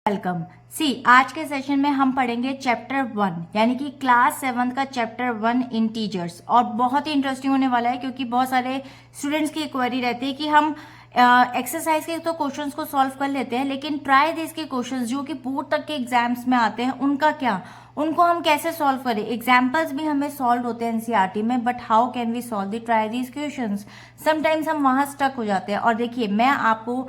Welcome. आज के session में हम पढ़ेंगे चैप्टर 1 यानी कि क्लास 7 का चैप्टर 1 इंटीजर्स। और बहुत ही इंटरेस्टिंग होने वाला है क्योंकि बहुत सारे स्टूडेंट्स की क्वेरी रहती है कि हम एक्सरसाइज के तो क्वेश्चंस को सॉल्व कर लेते हैं, लेकिन ट्राई दिस के क्वेश्चंस जो कि बोर्ड तक के एग्जाम्स में आते हैं उनका क्या, उनको हम कैसे सॉल्व करें। एग्जाम्पल्स भी हमें सॉल्व होते हैं एनसीईआरटी में, but how can we solve the try this questions. Sometimes हम वहां स्टक हो जाते हैं। और देखिए, मैं आपको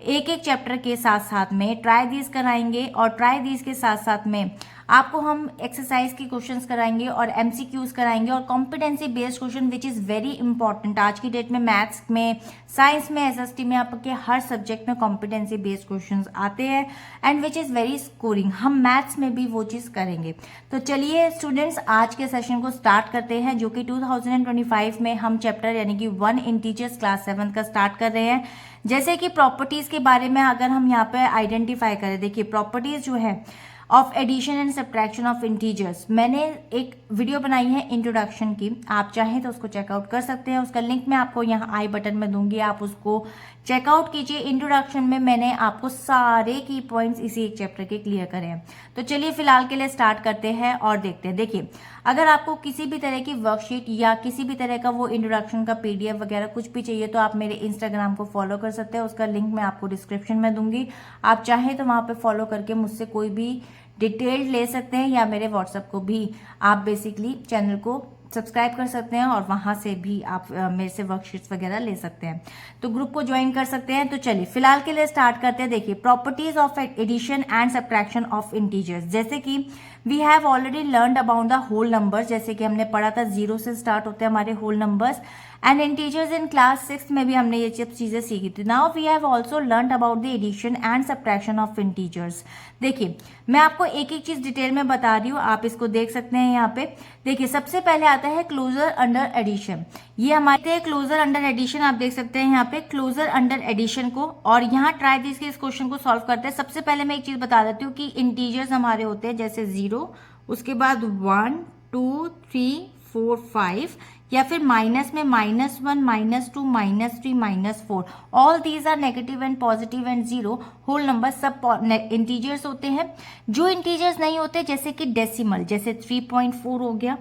एक एक चैप्टर के साथ साथ में ट्राई दीज कराएंगे और ट्राई दीज के साथ साथ में आपको हम एक्सरसाइज के क्वेश्चंस कराएंगे और एमसीक्यूज कराएंगे और competency based question which is very important. आज की डेट में मैथ्स में, साइंस में, एसएसटी में आपके हर सब्जेक्ट में कॉम्पिटेंसी बेस्ड क्वेश्चंस आते हैं and which is very scoring. हम मैथ्स में भी वो चीज करेंगे। तो चलिए स्टूडेंट्स, आज के सेशन को स्टार्ट करते हैं, जो कि 2025 में हम चैप्टर यानी कि 1 इंटीजर्स क्लास 7 का स्टार्ट कर रहे हैं। जैसे कि प्रॉपर्टीज के बारे में अगर हम यहाँ पे आइडेंटिफाई करें, देखिए प्रॉपर्टीज जो है of addition and subtraction of integers, मैंने एक वीडियो बनाई है इंट्रोडक्शन की, आप चाहें तो उसको चेकआउट कर सकते हैं। उसका लिंक मैं आपको यहाँ आई बटन में दूंगी, आप उसको चेकआउट कीजिए। इंट्रोडक्शन में मैंने आपको सारे की पॉइंट्स इसी एक चैप्टर के क्लियर करे हैं। तो चलिए फिलहाल के लिए स्टार्ट करते हैं और देखते हैं। देखिए, अगर आपको किसी भी तरह की वर्कशीट या किसी भी तरह का वो इंट्रोडक्शन का पीडीएफ वगैरह कुछ भी चाहिए तो आप मेरे इंस्टाग्राम को फॉलो कर सकते हैं। उसका लिंक मैं आपको डिस्क्रिप्शन में दूंगी, आप चाहें तो वहां पे फॉलो करके मुझसे कोई भी डिटेल ले सकते हैं, या मेरे व्हाट्सएप को भी आप बेसिकली चैनल को सब्सक्राइब कर सकते हैं और वहां से भी आप मेरे से वर्कशीट्स वगैरह ले सकते हैं, तो ग्रुप को ज्वाइन कर सकते हैं। तो चलिए फिलहाल के लिए स्टार्ट करते हैं। देखिए, properties of addition and subtraction of integers, जैसे कि we have already learned about the whole numbers, जैसे कि हमने पढ़ा था 0 से स्टार्ट होते हैं हमारे whole numbers and integers. In class 6 में भी हमने ये चीजें सीखी थी। Now we have also learned about the addition and subtraction of integers. देखिए, मैं आपको एक एक चीज डिटेल में बता रही हूँ, आप इसको देख सकते हैं यहाँ पे। देखिए, सबसे पहले आता है क्लोजर अंडर एडिशन। ये हमारे क्लोजर अंडर एडिशन, आप देख सकते हैं यहाँ पे क्लोजर अंडर एडिशन को, और यहाँ ट्राई दिस के इस क्वेश्चन को सॉल्व करते हैं। सबसे पहले मैं एक चीज बता देती हूँ कि इंटीजर्स हमारे होते हैं जैसे 0, उसके बाद 1, 2, 3, 4, 5, या फिर माइनस में -1, -2, -3, -4, all these are negative and positive and 0 whole number सब इंटीजर्स होते हैं। जो इंटीजर्स नहीं होते जैसे कि डेसिमल, जैसे 3.4 हो गया,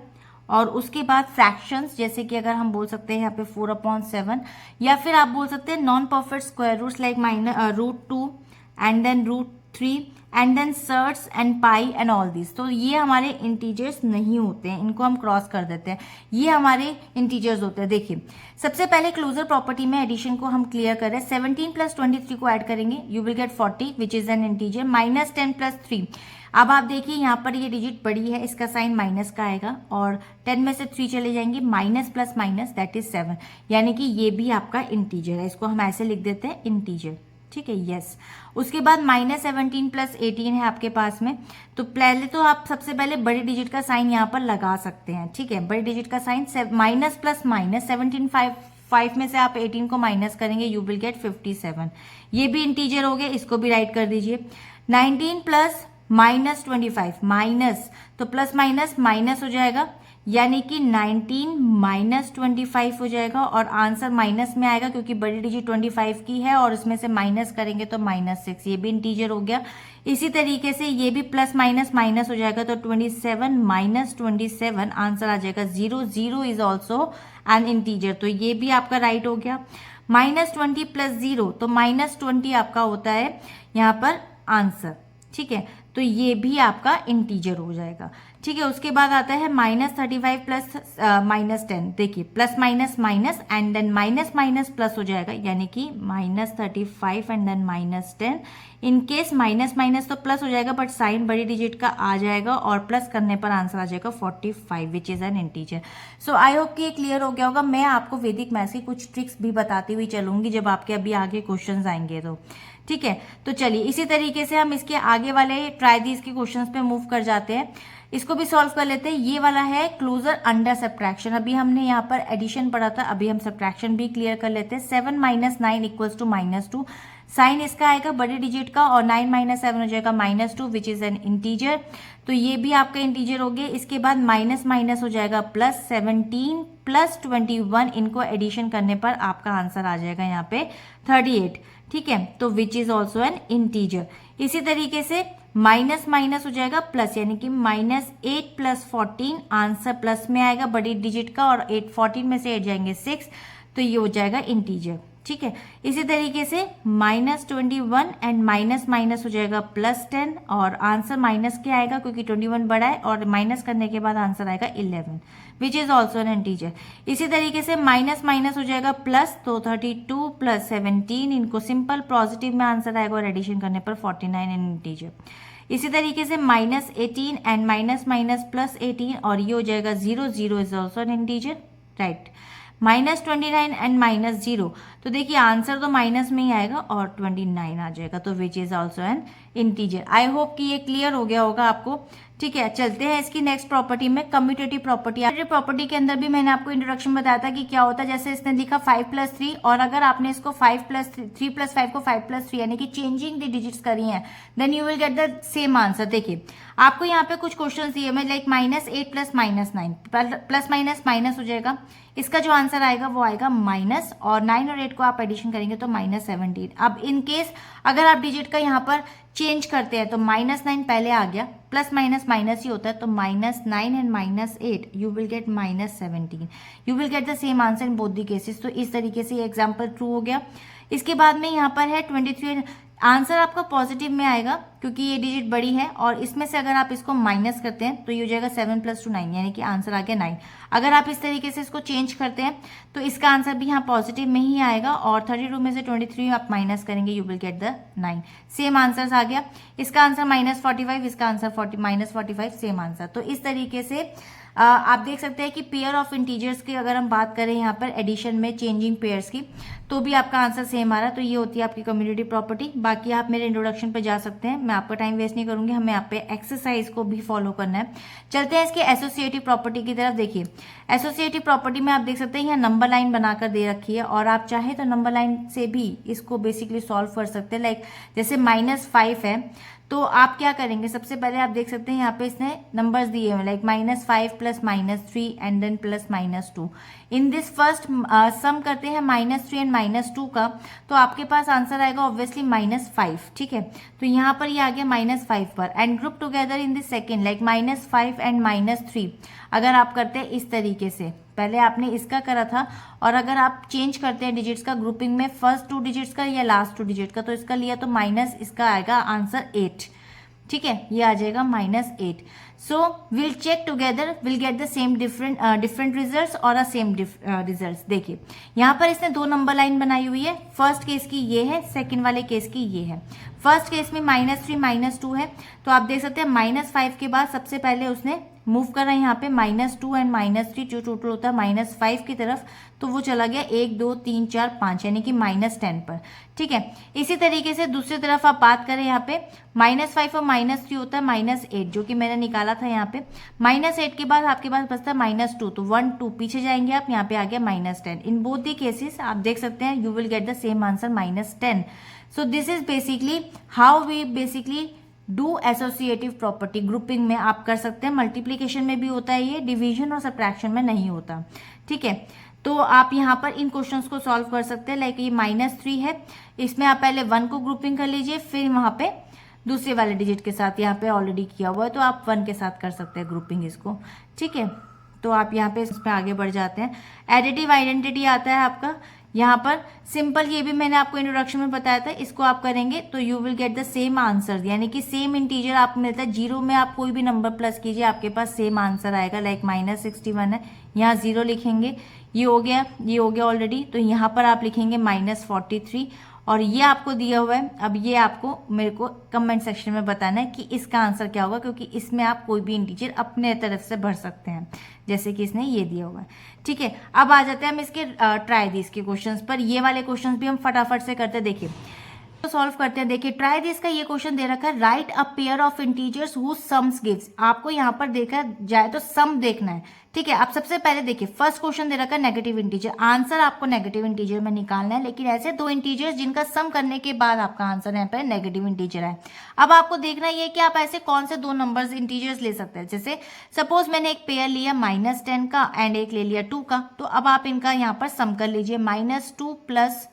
और उसके बाद फ्रैक्शंस जैसे कि अगर हम बोल सकते हैं यहाँ पे 4/7, या फिर आप बोल सकते हैं non perfect square roots like √2 and then √3 and then surds and pi and all this. तो ये हमारे इंटीजर्स नहीं होते हैं, इनको हम क्रॉस कर देते हैं, ये हमारे इंटीजर्स होते हैं। देखिए, सबसे पहले क्लोजर प्रॉपर्टी में एडिशन को हम क्लियर करें। 17 + 23 को ऐड करेंगे, you will gate 40 which is an integer. -10 + 3, अब आप देखिए यहाँ पर ये डिजिट बड़ी है, इसका साइन माइनस का आएगा, और 10 में से 3 चले जाएंगे, minus plus minus that is 7, यानी कि ये भी आपका इंटीजर है। इसको हम ऐसे लिख देते हैं इंटीजर, ठीक है, यस। उसके बाद -17 + 18 है आपके पास में। तो पहले तो आप सबसे पहले बड़े डिजिट का साइन यहाँ पर लगा सकते हैं, ठीक है। बड़े डिजिट का साइन माइनस प्लस माइनस 17, 5 में से आप 18 को माइनस करेंगे, यू विल गेट 57। ये भी इंटीजर हो गया, इसको भी राइट कर दीजिए। 19 + -25 माइनस, तो प्लस माइनस माइनस हो जाएगा, यानी कि 19 - 25 हो जाएगा, और आंसर माइनस में आएगा क्योंकि बड़ी डिजिट 25 की है और उसमें से माइनस करेंगे तो -6, ये भी इंटीजर हो गया। इसी तरीके से ये भी प्लस माइनस माइनस हो जाएगा, तो 27 - 27 आंसर आ जाएगा 0। 0 इज ऑल्सो एन इंटीजर, तो ये भी आपका राइट हो गया। -20 + 0, तो -20 आपका होता है यहाँ पर आंसर, ठीक है, तो ये भी आपका इंटीजर हो जाएगा, ठीक है। उसके बाद आता है -35 + -10, देखिए plus minus minus and then minus minus plus हो जाएगा, यानी कि -35 and then -10। In case minus minus तो प्लस हो जाएगा, बट साइन बड़ी डिजिट का आ जाएगा और प्लस करने पर आंसर आ जाएगा 45 which is an integer. So I hope कि ये क्लियर हो गया होगा। मैं आपको वैदिक मैथ्स की कुछ ट्रिक्स भी बताती हुई चलूंगी जब आपके अभी आगे क्वेश्चंस आएंगे तो, ठीक है। तो चलिए इसी तरीके से हम इसके आगे वाले ट्राई दीज के क्वेश्चंस पे मूव कर जाते हैं, इसको भी सॉल्व कर लेते हैं। ये वाला है क्लोजर अंडर सब्ट्रैक्शन। अभी हमने यहाँ पर एडिशन पढ़ा था, अभी हम सब्ट्रैक्शन भी क्लियर कर लेते हैं। 7 - 9 = -2, साइन इसका आएगा बड़े डिजिट का, और 9 - 7 हो जाएगा -2 विच इज एन इंटीजर, तो ये भी आपका इंटीजर हो गया। इसके बाद माइनस माइनस हो जाएगा प्लस, 17 + 21, इनको एडिशन करने पर आपका आंसर आ जाएगा यहाँ पे 38, ठीक है, तो which is also an integer. इसी तरीके से माइनस माइनस हो जाएगा प्लस, यानी कि -8 + 14 आंसर प्लस में आएगा बड़ी डिजिट का, और 8 14 में से 8 जाएंगे 6, तो ये हो जाएगा इंटीजर। ठीक है, इसी तरीके से -21 एंड माइनस माइनस हो जाएगा +10, और आंसर माइनस क्या आएगा क्योंकि 21 बड़ा है, और माइनस करने के बाद आंसर आएगा 11, which is also an integer. इसी तरीके से माइनस माइनस हो जाएगा प्लस, तो 32 + 17, इनको सिंपल पॉजिटिव में आंसर आएगा, और एडिशन करने पर 49 एन इंटीजर। इसी तरीके से -18 एंड माइनस माइनस +18, और ये हो जाएगा 0, 0 is also an integer, right. -29 and -0, तो देखिए आंसर तो माइनस में ही आएगा और 29 आ जाएगा, तो which is also an integer. I hope कि ये क्लियर हो गया होगा आपको। ठीक है, चलते हैं इसकी नेक्स्ट प्रॉपर्टी में, कम्यूटेटिव प्रॉपर्टी। प्रॉपर्टी के अंदर भी मैंने आपको इंट्रोडक्शन बताया था कि क्या होता है। जैसे इसने लिखा 5 + 3, और अगर आपने इसको 5 + 3 + 5 को 5 + 3 यानी कि चेंजिंग द डिजिट्स करी हैं, then you will get the same answer. देखिए आपको यहाँ पे कुछ क्वेश्चन दिए मैं, लाइक -8 + -9, प्लस माइनस माइनस हो जाएगा, इसका जो आंसर आएगा वो आएगा माइनस, और 9 और 8 को आप एडिशन करेंगे तो -17। अब इन केस अगर आप डिजिट का यहाँ पर चेंज करते हैं तो -9 पहले आ गया, प्लस माइनस माइनस ही होता है, तो -9 and -8 you will gate -17, you will get the same answer in both the cases. तो इस तरीके से ये एग्जाम्पल ट्रू हो गया। इसके बाद में यहाँ पर है 23, आंसर आपका पॉजिटिव में आएगा क्योंकि ये डिजिट बड़ी है, और इसमें से अगर आप इसको माइनस करते हैं तो ये हो जाएगा 7 + 2 9, यानी कि आंसर आ गया 9। अगर आप इस तरीके से इसको चेंज करते हैं तो इसका आंसर भी यहाँ पॉजिटिव में ही आएगा, और 32 में से 23 आप माइनस करेंगे, you will get the 9, same answer आ गया। इसका आंसर -45, इसका आंसर -45, सेम आंसर। तो इस तरीके से आप देख सकते हैं कि पेयर ऑफ इंटीजर्स की अगर हम बात करें यहाँ पर एडिशन में चेंजिंग पेयर्स की, तो भी आपका आंसर सेम आ रहा है। तो ये होती है आपकी कम्यूटेटिव प्रॉपर्टी। बाकी आप मेरे इंट्रोडक्शन पे जा सकते हैं, मैं आपका टाइम वेस्ट नहीं करूंगी, हमें यहाँ पे एक्सरसाइज को भी फॉलो करना है। चलते हैं इसकी एसोसिएटिव प्रॉपर्टी की तरफ। देखिए एसोसिएटिव प्रॉपर्टी में आप देख सकते हैं यहाँ नंबर लाइन बनाकर दे रखी है, और आप चाहे तो नंबर लाइन से भी इसको बेसिकली सॉल्व कर सकते हैं। लाइक जैसे -5 है, तो आप क्या करेंगे, सबसे पहले आप देख सकते हैं यहाँ पे इसने नंबर्स दिए हैं, like -5 + -3 and then +-2। In this first sum करते हैं -3 एंड -2 का, तो आपके पास आंसर आएगा ऑब्वियसली -5। ठीक है, तो यहाँ पर ये आ गया -5 पर, and group together in this second, like -5 and -3। अगर आप करते हैं इस तरीके से, पहले आपने इसका करा था, और अगर आप चेंज करते हैं डिजिट्स का ग्रुपिंग में, फर्स्ट 2 डिजिट्स का या लास्ट 2 डिजिट का, तो इसका लिया तो माइनस, इसका आएगा आंसर 8। ठीक है, ये आ जाएगा -8। So will check together, will get the same different results और अ सेम रिजल्ट्स। देखिए यहाँ पर इसने 2 नंबर लाइन बनाई हुई है, फर्स्ट केस की ये है, सेकंड वाले केस की ये है। फर्स्ट केस में -3 -2 है, तो आप देख सकते हैं -5 के बाद सबसे पहले उसने मूव कर रहा है यहाँ पे -2 एंड -3, जो टोटल होता है -5 की तरफ, तो वो चला गया 1 2 3 4 5, यानी कि -10 पर। ठीक है, इसी तरीके से दूसरी तरफ आप बात करें, यहाँ पे -5 और -3 होता है -8, जो कि मैंने निकाला था यहाँ पे। -8 के बाद आपके पास बचता है -2, तो 1 2 पीछे जाएंगे आप, यहाँ पे आ गया -10। इन बोथ दी केसेस आप देख सकते हैं you will get the same answer -10। So this is basically how we basically do associative property. Grouping में आप कर सकते हैं, मल्टीप्लीकेशन में भी होता है ये, डिवीजन और सब्ट्रैक्शन में नहीं होता। ठीक है, तो आप यहाँ पर इन क्वेश्चंस को सॉल्व कर सकते हैं। लाइक ये -3 है, इसमें आप पहले 1 को ग्रुपिंग कर लीजिए, फिर वहाँ पे दूसरे वाले डिजिट के साथ, यहाँ पे ऑलरेडी किया हुआ है तो आप 1 के साथ कर सकते हैं ग्रुपिंग इसको। ठीक है, तो आप यहाँ पे इस पे आगे बढ़ जाते हैं। एडिटिव आइडेंटिटी आता है आपका यहाँ पर, सिंपल, ये भी मैंने आपको इंट्रोडक्शन में बताया था। इसको आप करेंगे तो you will get the same answer, यानी कि सेम इंटीजर आपको मिलता है। 0 में आप कोई भी नंबर प्लस कीजिए, आपके पास सेम आंसर आएगा। लाइक -61 है, यहाँ 0 लिखेंगे, ये हो गया ऑलरेडी, तो यहाँ पर आप लिखेंगे -43, और ये आपको दिया हुआ है। अब ये आपको मेरे को कमेंट सेक्शन में बताना है कि इसका आंसर क्या होगा, क्योंकि इसमें आप कोई भी इंटीजर अपने तरफ से भर सकते हैं, जैसे कि इसने ये दिया हुआ है। ठीक है, अब आ जाते हैं हम इसके ट्राई दिस के क्वेश्चंस पर। ये वाले क्वेश्चंस भी हम फटाफट से करते हैं। देखिए तो सॉल्व करते हैं। देखिए ट्राई दिस का ये क्वेश्चन दे रखा है, write a pair of integers whose sums gives. आपको यहाँ पर देखा जाए तो सम देखना है। ठीक है, आप सबसे पहले देखिए फर्स्ट क्वेश्चन दे रखा है नेगेटिव इंटीजर, आंसर आपको नेगेटिव इंटीजर में निकालना है, लेकिन ऐसे 2 इंटीजर्स जिनका सम करने के बाद आपका आंसर यहाँ पर नेगेटिव इंटीजर है। अब आपको देखना ये कि आप ऐसे कौन से 2 नंबर्स इंटीजर्स ले सकते हैं। जैसे सपोज मैंने एक पेयर लिया -10 का एंड एक ले लिया 2 का, तो अब आप इनका यहाँ पर सम कर लीजिए। -2 +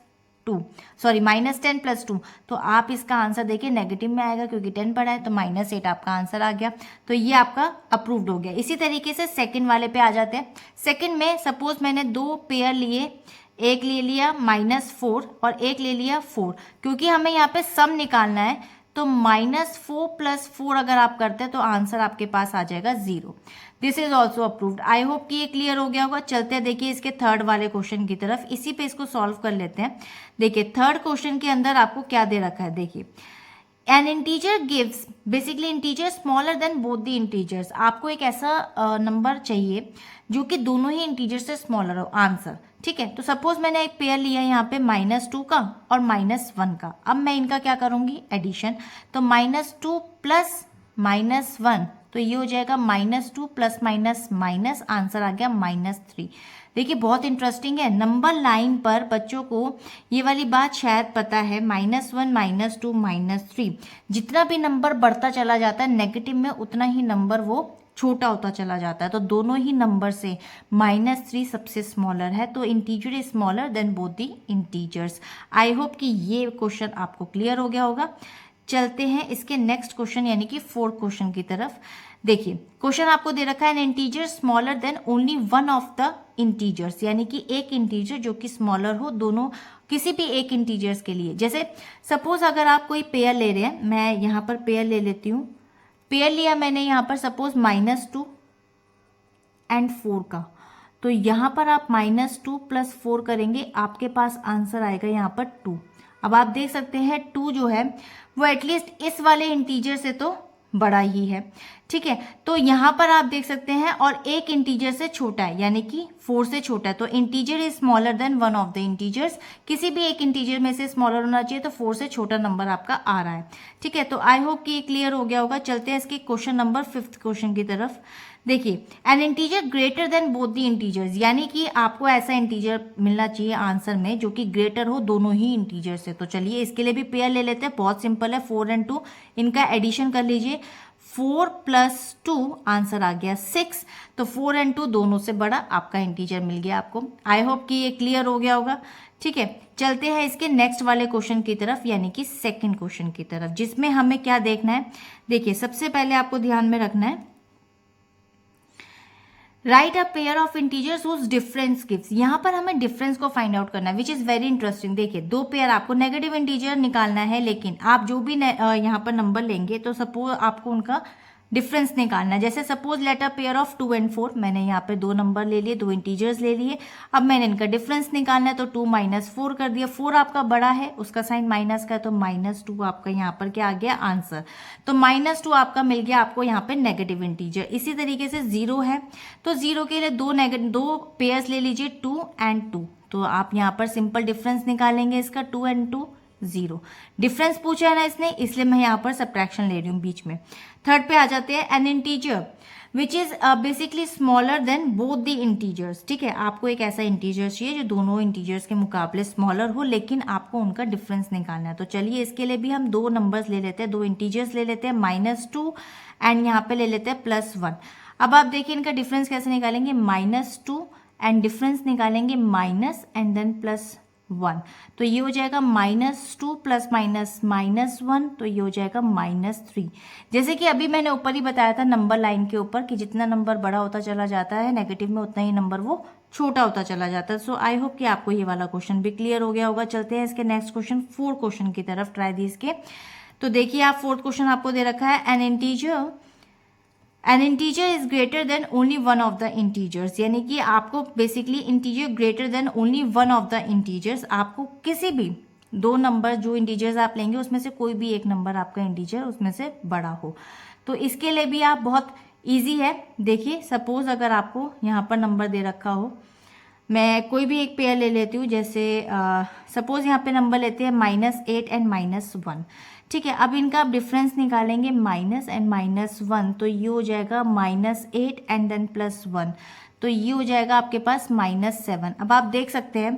2, सॉरी -10 + 2, तो आप इसका आंसर देखिए नेगेटिव में आएगा क्योंकि 10 पड़ा है, तो -8 आपका आंसर आ गया। तो ये आपका अप्रूव्ड हो गया। इसी तरीके से सेकंड वाले पे आ जाते हैं। सेकंड में सपोज मैंने 2 पेयर लिए, एक ले लिया -4 और एक ले लिया 4, क्योंकि हमें यहाँ पे सम निकालना है, तो -4 + 4 अगर आप करते हैं तो आंसर आपके पास आ जाएगा 0। This is also approved. I hope कि ये क्लियर हो गया होगा। चलते हैं देखिए इसके थर्ड वाले क्वेश्चन की तरफ, इसी पे इसको सॉल्व कर लेते हैं। देखिए थर्ड क्वेश्चन के अंदर आपको क्या दे रखा है, देखिए N integer gives, basically integer smaller than both the integers. आपको एक ऐसा नंबर चाहिए जो कि दोनों ही इंटीजर से स्मॉलर हो, आंसर, ठीक है। तो सपोज मैंने एक पेयर लिया यहाँ पे -2 का और -1 का। अब मैं इनका क्या करूंगी, एडिशन, तो -2 + -1, तो ये हो जाएगा -2 + माइनस, आंसर आ गया -3। देखिए बहुत इंटरेस्टिंग है। नंबर लाइन पर बच्चों को ये वाली बात शायद पता है, -1, -2, -3, जितना भी नंबर बढ़ता चला जाता है नेगेटिव में, उतना ही नंबर वो छोटा होता चला जाता है। तो दोनों ही नंबर से -3 सबसे स्मॉलर है, तो integer is smaller than both the integers. I hope कि ये क्वेश्चन आपको क्लियर हो गया होगा। चलते हैं इसके नेक्स्ट क्वेश्चन यानी कि फोर्थ क्वेश्चन की तरफ। देखिए क्वेश्चन आपको दे रखा है, N integer smaller than only one of the integers, यानी कि एक इंटीजर जो कि स्मॉलर हो दोनों किसी भी एक इंटीजर्स के लिए। जैसे सपोज अगर आप कोई पेयर ले रहे हैं, मैं यहाँ पर पेयर ले लेती हूँ। पेयर लिया मैंने यहाँ पर सपोज -2 एंड 4 का, तो यहाँ पर आप -2 + 4 करेंगे, आपके पास आंसर आएगा यहाँ पर 2। अब आप देख सकते हैं 2 जो है वो एटलीस्ट इस वाले इंटीजर से तो बड़ा ही है, ठीक है। तो यहाँ पर आप देख सकते हैं और एक इंटीजर से छोटा है, यानी कि 4 से छोटा है, तो integer is smaller than one of the integers. किसी भी एक इंटीजर में से स्मॉलर होना चाहिए, तो 4 से छोटा नंबर आपका आ रहा है, ठीक है। तो आई होप कि ये क्लियर हो गया होगा। चलते हैं इसके क्वेश्चन नंबर 5th क्वेश्चन की तरफ। देखिए N integer greater than both the integers, यानी कि आपको ऐसा इंटीजर मिलना चाहिए आंसर में जो कि ग्रेटर हो दोनों ही इंटीजर से। तो चलिए इसके लिए भी पेयर ले लेते हैं, बहुत सिंपल है, 4 और 2, इनका एडिशन कर लीजिए। 4 + 2 आंसर आ गया 6, तो 4 और 2 दोनों से बड़ा आपका इंटीजर मिल गया आपको। आई होप कि ये क्लियर हो गया होगा, ठीक है। चलते हैं इसके नेक्स्ट वाले क्वेश्चन की तरफ, यानी कि सेकंड क्वेश्चन की तरफ, जिसमें हमें क्या देखना है। देखिए सबसे पहले आपको ध्यान में रखना है, write a pair of integers whose difference gives. यहाँ पर हमें डिफरेंस को फाइंड आउट करना है, विच इज वेरी इंटरेस्टिंग। देखिए 2 पेयर आपको नेगेटिव इंटीजर निकालना है, लेकिन आप जो भी यहाँ पर नंबर लेंगे तो सपोज आपको उनका डिफरेंस निकालना है। जैसे suppose let a pair of 2 और 4, मैंने यहाँ पे 2 नंबर ले लिए, 2 इंटीजर्स ले लिए। अब मैंने इनका डिफरेंस निकालना है, तो 2 - 4 कर दिया। 4 आपका बड़ा है, उसका साइन माइनस का है, तो -2 आपका यहाँ पर क्या आ गया, आंसर। तो -2 आपका मिल गया आपको यहाँ पे नेगेटिव इंटीजर। इसी तरीके से 0 है, तो 0 के लिए 2 पेयर्स ले लीजिए, 2 और 2, तो आप यहाँ पर सिंपल डिफरेंस निकालेंगे इसका, 2 और 2 0। डिफरेंस पूछा है ना इसने, इसलिए मैं यहाँ पर सब्ट्रैक्शन ले रही हूँ बीच में। थर्ड पे आ जाते हैं, N integer which is basically smaller than both the integers, ठीक है। आपको एक ऐसा इंटीजर चाहिए जो दोनों इंटीजर्स के मुकाबले स्मॉलर हो, लेकिन आपको उनका डिफरेंस निकालना है। तो चलिए इसके लिए भी हम 2 नंबर्स ले लेते हैं, 2 इंटीजर्स ले लेते हैं, -2 एंड यहाँ पे ले लेते हैं +1। अब आप देखिए इनका डिफरेंस कैसे निकालेंगे, -2 एंड डिफरेंस निकालेंगे माइनस एंड देन +1, तो ये हो जाएगा -2 + -1, तो ये हो जाएगा -3। जैसे कि अभी मैंने ऊपर ही बताया था नंबर लाइन के ऊपर कि जितना नंबर बड़ा होता चला जाता है नेगेटिव में, उतना ही नंबर वो छोटा होता चला जाता है। सो आई होप कि आपको ये वाला क्वेश्चन भी क्लियर हो गया होगा। चलते हैं इसके नेक्स्ट क्वेश्चन, 4th क्वेश्चन की तरफ, ट्राई दीज के। तो देखिए आप 4th क्वेश्चन आपको दे रखा है, N integer is greater than only one of the integers, यानी कि आपको basically integer greater than only one of the integers, आपको किसी भी 2 नंबर जो इंटीजर्स आप लेंगे उसमें से कोई भी एक नंबर आपका इंटीजर उसमें से बड़ा हो। तो इसके लिए भी आप बहुत इजी है। देखिए सपोज अगर आपको यहाँ पर नंबर दे रखा हो, मैं कोई भी एक पेयर ले लेती हूँ, जैसे सपोज यहाँ पे नंबर लेते हैं -8 एंड -1, ठीक है। अब इनका आप डिफरेंस निकालेंगे माइनस एंड -1, तो ये हो जाएगा -8 एंड देन +1, तो ये हो जाएगा आपके पास -7। अब आप देख सकते हैं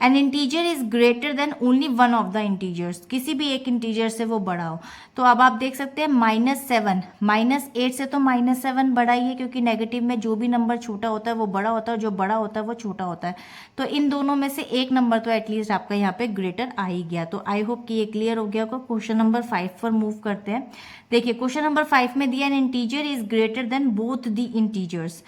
N integer is greater than only one of the integers, किसी भी एक इंटीजर से वो बड़ा हो। तो अब आप देख सकते हैं -7 -8 से तो -7 बड़ा ही है, क्योंकि नेगेटिव में जो भी नंबर छोटा होता है वो बड़ा होता है, और जो बड़ा होता है वो छोटा होता है। तो इन दोनों में से एक नंबर तो एटलीस्ट आपका यहाँ पे ग्रेटर आ ही गया। तो आई होप कि ये क्लियर हो गया होगा। क्वेश्चन नंबर 5 पर मूव करते हैं। देखिए क्वेश्चन नंबर 5 में दिया N integer is greater than both the integers.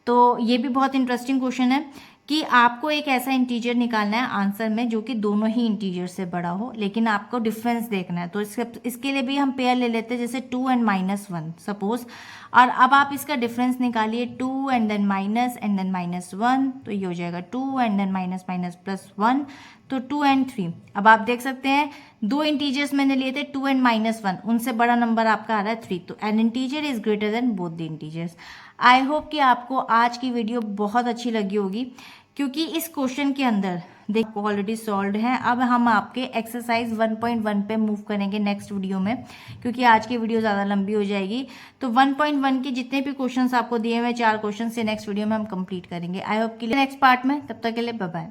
तो ये भी बहुत इंटरेस्टिंग क्वेश्चन है कि आपको एक ऐसा इंटीजर निकालना है आंसर में जो कि दोनों ही इंटीजर से बड़ा हो, लेकिन आपको डिफरेंस देखना है। तो इसके लिए भी हम पेयर ले लेते हैं, जैसे 2 एंड -1 सपोज। और अब आप इसका डिफरेंस निकालिए, 2 and then minus and then -1, तो ये हो जाएगा 2 एंड देन माइनस माइनस +1, तो 2 एंड 3। अब आप देख सकते हैं दो इंटीजर्स मैंने लिए थे 2 एंड -1, उनसे बड़ा नंबर आपका आ रहा है 3। तो N integer is greater than both the integers. I hope कि आपको आज की वीडियो बहुत अच्छी लगी होगी, क्योंकि इस क्वेश्चन के अंदर देखो ऑलरेडी सॉल्व्ड है। अब हम आपके एक्सरसाइज 1.1 पे मूव करेंगे नेक्स्ट वीडियो में, क्योंकि आज की वीडियो ज़्यादा लंबी हो जाएगी। तो 1.1 के जितने भी क्वेश्चंस आपको दिए हुए 4 क्वेश्चन से नेक्स्ट वीडियो में हम कंप्लीट करेंगे। आई होप कि नेक्स्ट पार्ट में, तब तक के लिए बाय बाय।